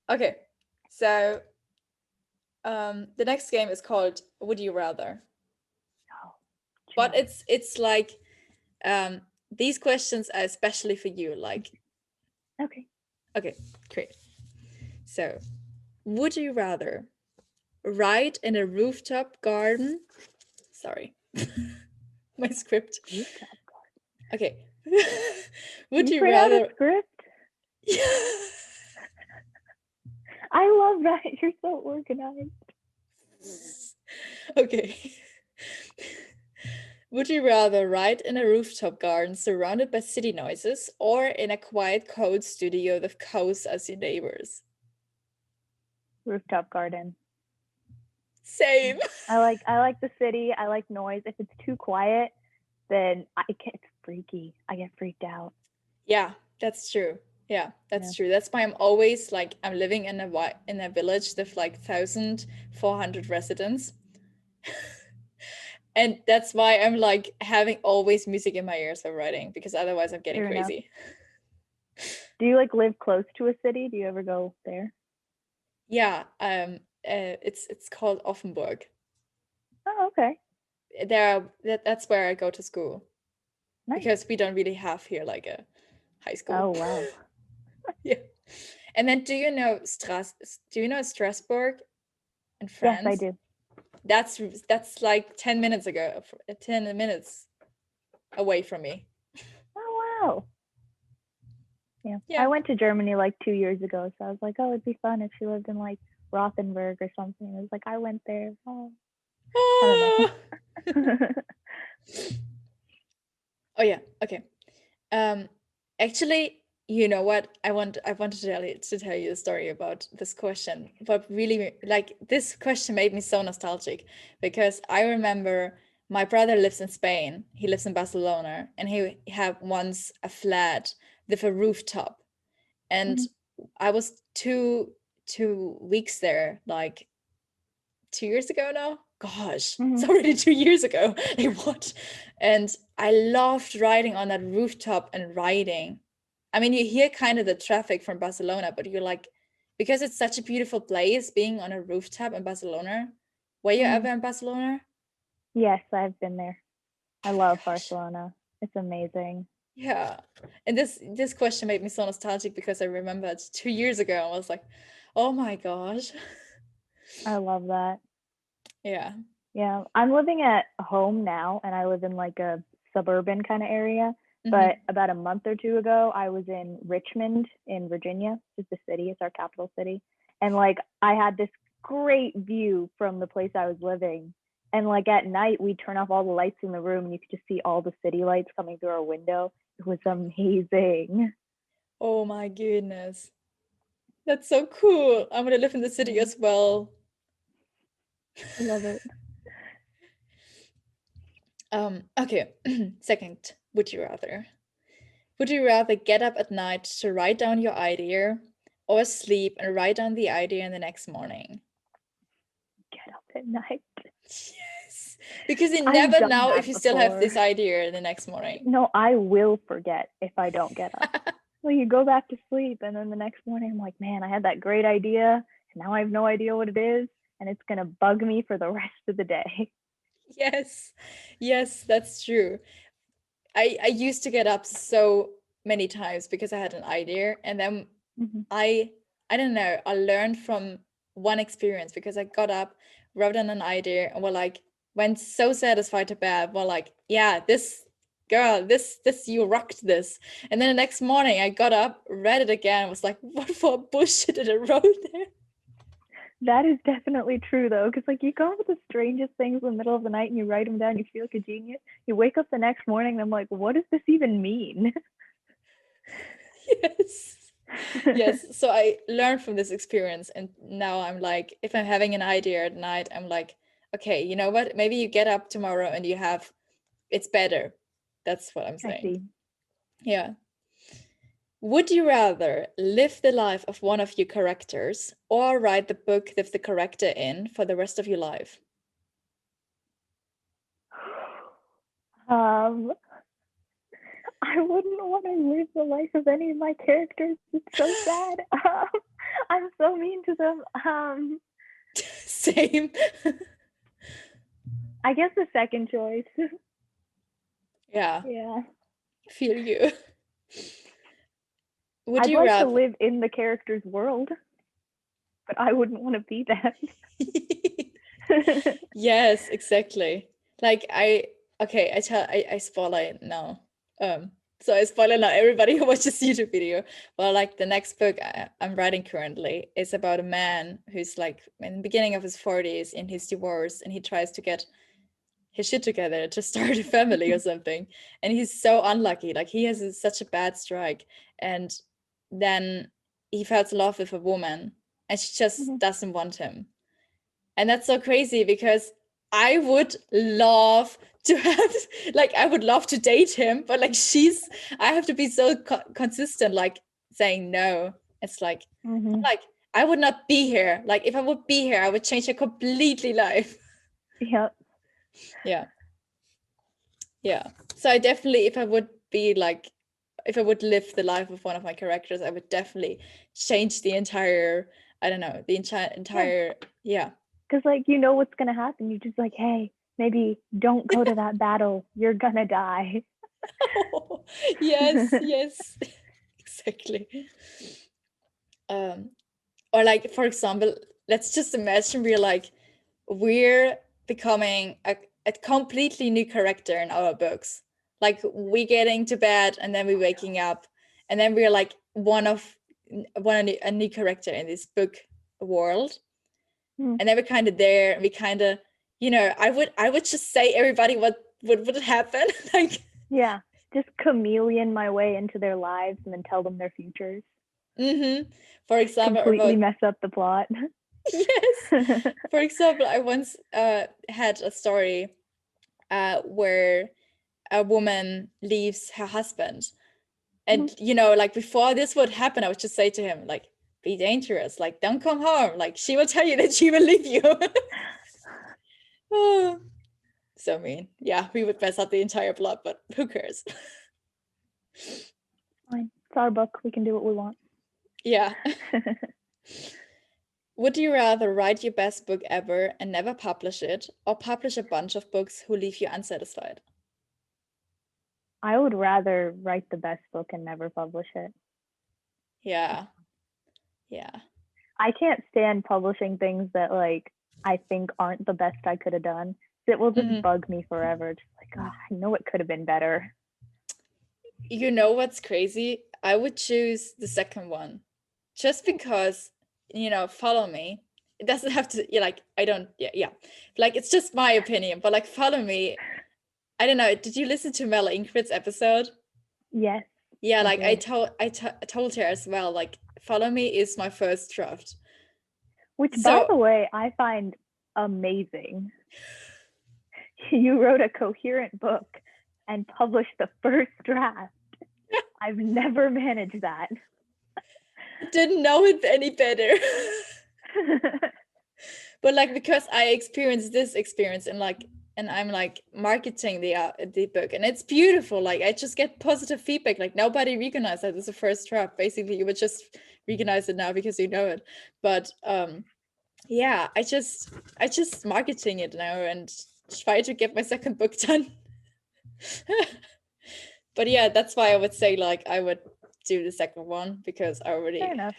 Okay, so the next game is called Would You Rather? Oh, But chill. it's like these questions are especially for you. Like, Okay. okay, great. So, would you rather ride in a rooftop garden? Sorry, my script. Rooftop. Okay. Would You you print out a rather? script? I love that. You're so organized. Okay. Would you rather ride in a rooftop garden surrounded by city noises or in a quiet code studio with cows as your neighbors? Rooftop garden. Same. I like the city. I like noise. If it's too quiet, then it's freaky. I get freaked out. Yeah, that's true. Yeah, Yeah. that's true. That's why I'm always like I'm living in a village with like 1,400 residents. And that's why I'm like having always music in my ears while writing because otherwise I'm getting Fair enough. crazy. Do you like live close to a city? Do you ever go there? Yeah, it's called Offenburg. Oh, okay. That's where I go to school Nice. because we don't really have here like a high school. Oh, wow. Yeah. And then do you know Strasbourg in Yes, I France? do. That's like 10 minutes ago, 10 minutes away from me. Oh, wow. Yeah. I Yeah. went to Germany like 2 years ago, so I was like, oh, it'd be fun if she lived in like Rothenburg or something. It was like I went there. Oh, I don't Oh, know. oh yeah, okay. Um, actually, you know what? I want to tell you a story about this question. But really, like this question made me so nostalgic because I remember my brother lives in Spain. He lives in Barcelona, and he had once a flat with a rooftop. And Mhm, I was two weeks there, like 2 years ago now. Gosh, it's mhm. already 2 years ago. Like what? And I loved riding on that rooftop and riding. I mean, you hear kind of the traffic from Barcelona, but you're like, because it's such a beautiful place being on a rooftop in Barcelona. Were you ever Mhm. in Barcelona? Yes, I've been there. I love Barcelona. It's amazing. Yeah. And this question made me so nostalgic because I remembered 2 years ago. I was like, oh my gosh. I love that. Yeah. Yeah, I'm living at home now, and I live in like a suburban kind of area. But Hmm. about a month or two ago, I was in Richmond in Virginia, which is the city. It's our capital city. And like I had this great view from the place I was living. And like at night, we turn off all the lights in the room, and you could just see all the city lights coming through our window. It was amazing. Oh my goodness. That's so cool. I'm gonna live in the city Yeah, as well. I love it. Okay. Second, would you rather? Would you rather get up at night to write down your idea or sleep and write down the idea in the next morning? Get up at night. Yes. Because you I've never done know if that you still have before. this idea in the next morning. No, I will forget if I don't get up. Well, you go back to sleep, and then the next morning, I'm like, man, I had that great idea, and now I have no idea what it is, and it's gonna bug me for the rest of the day. Yes. Yes, that's true. I used to get up so many times because I had an idea and then Mm-hmm. I I don't know, I learned from one experience because I got up, wrote down an idea and went so satisfied to bed. Well, like, yeah, this girl, this you rocked this. And then the next morning I got up, read it again, was like, what for bullshit did I wrote there? That is definitely true, though, because like you come up with the strangest things in the middle of the night, and you write them down. You feel like a genius. You wake up the next morning, and I'm like, what does this even mean? Yes. Yes. So I learned from this experience, and now I'm like, if I'm having an idea at night, I'm like, okay, you know what? Maybe you get up tomorrow and it's better. That's what I'm I saying. see. Yeah. Would you rather live the life of one of your characters or write the book with the character in for the rest of your life? Um, I wouldn't want to live the life of any of my characters. It's so sad. I'm so mean to them. Same. I guess the second choice. Yeah, Yeah. feel you. Would I'd you like to rather? live in the character's world, but I wouldn't want to be them. Yes, exactly. Like okay, I spoil it now. So I spoil it now, everybody who watches YouTube video. Well, like the next book I'm writing currently is about a man who's like in the beginning of his 40s in his divorce, and he tries to get his shit together to start a family or something. And he's so unlucky. Like he has such a bad strike. And then he falls in love with a woman and she just doesn't want him. And that's so crazy because I would love to have, like, I would love to date him, but like I have to be so consistent, like saying no. It's like, like, I would not be here. Like, if I would be here, I would change a completely life. Yep. Yeah. Yeah. So I definitely, if I would live the life of one of my characters, I would definitely change the entire, I don't know, the entire, yeah. Because, like, you know what's going to happen. You're just like, hey, maybe don't go to that battle. You're going to die. Oh, yes, yes, exactly. Or like, for example, let's just imagine we're becoming a completely new character in our books. Like we getting to bed and then we're waking up, and then we're like a new character in this book world. And then we're kind of there, and we kind of, I would just say everybody what would happen. Like, yeah, just chameleon my way into their lives and then tell them their futures. For example, completely mess up the plot. Yes. For example, I once had a story where a woman leaves her husband, and like before this would happen, I would just say to him, like, be dangerous, like don't come home, like she will tell you that she will leave you. Oh, so mean. Yeah, we would mess up the entire plot, but who cares? Fine, it's our book, we can do what we want. Yeah. Would you rather write your best book ever and never publish it, or publish a bunch of books who leave you unsatisfied? I would rather write the best book and never publish it. Yeah. Yeah. I can't stand publishing things that like I think aren't the best I could have done. It will just bug me forever. Just like, oh, I know it could have been better. You know what's crazy? I would choose the second one just because, follow me. It doesn't have to, like, I don't, yeah. Like, it's just my opinion, but like, follow me. I don't know. Did you listen to Mel Ingrid's episode? Yes. Yeah, like I told her as well, like, follow me is my first draft. Which, by the way, I find amazing. You wrote a coherent book and published the first draft. I've never managed that. I didn't know it any better. But like, because I experienced this experience and I'm like marketing the book, and it's beautiful. Like I just get positive feedback. Like nobody recognized that as a first draft. Basically, you would just recognize it now because you know it. But yeah, I just marketing it now and try to get my second book done. But yeah, that's why I would say like I would do the second one, because I already Fair enough.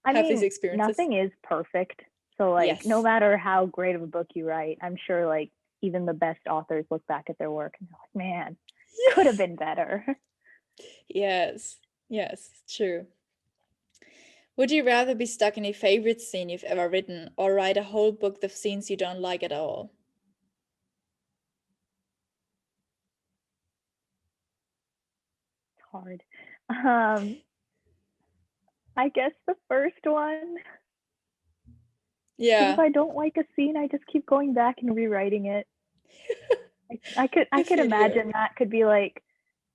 have these experiences. Nothing is perfect. So like, yes. No matter how great of a book you write, I'm sure like even the best authors look back at their work and they're like, man, could have been better. Yes, true. Would you rather be stuck in a favorite scene you've ever written, or write a whole book of scenes you don't like at all? It's hard. I guess the first one. Yeah. If I don't like a scene, I just keep going back and rewriting it. I could imagine that could be like,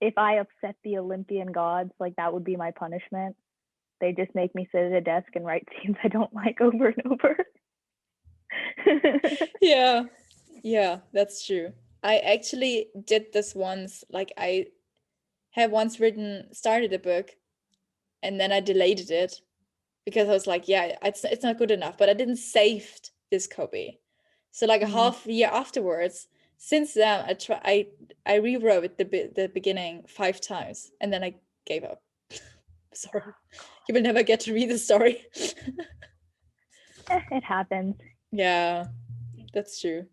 if I upset the Olympian gods, like that would be my punishment. They just make me sit at a desk and write scenes I don't like over and over. Yeah, that's true. I actually did this once. Like I had once started a book, and then I deleted it because I was like, yeah, it's not good enough. But I didn't save this copy. So like a half year afterwards, since then I rewrote the beginning 5 times, and then I gave up. Sorry, you will never get to read the story. It happens. Yeah, that's true.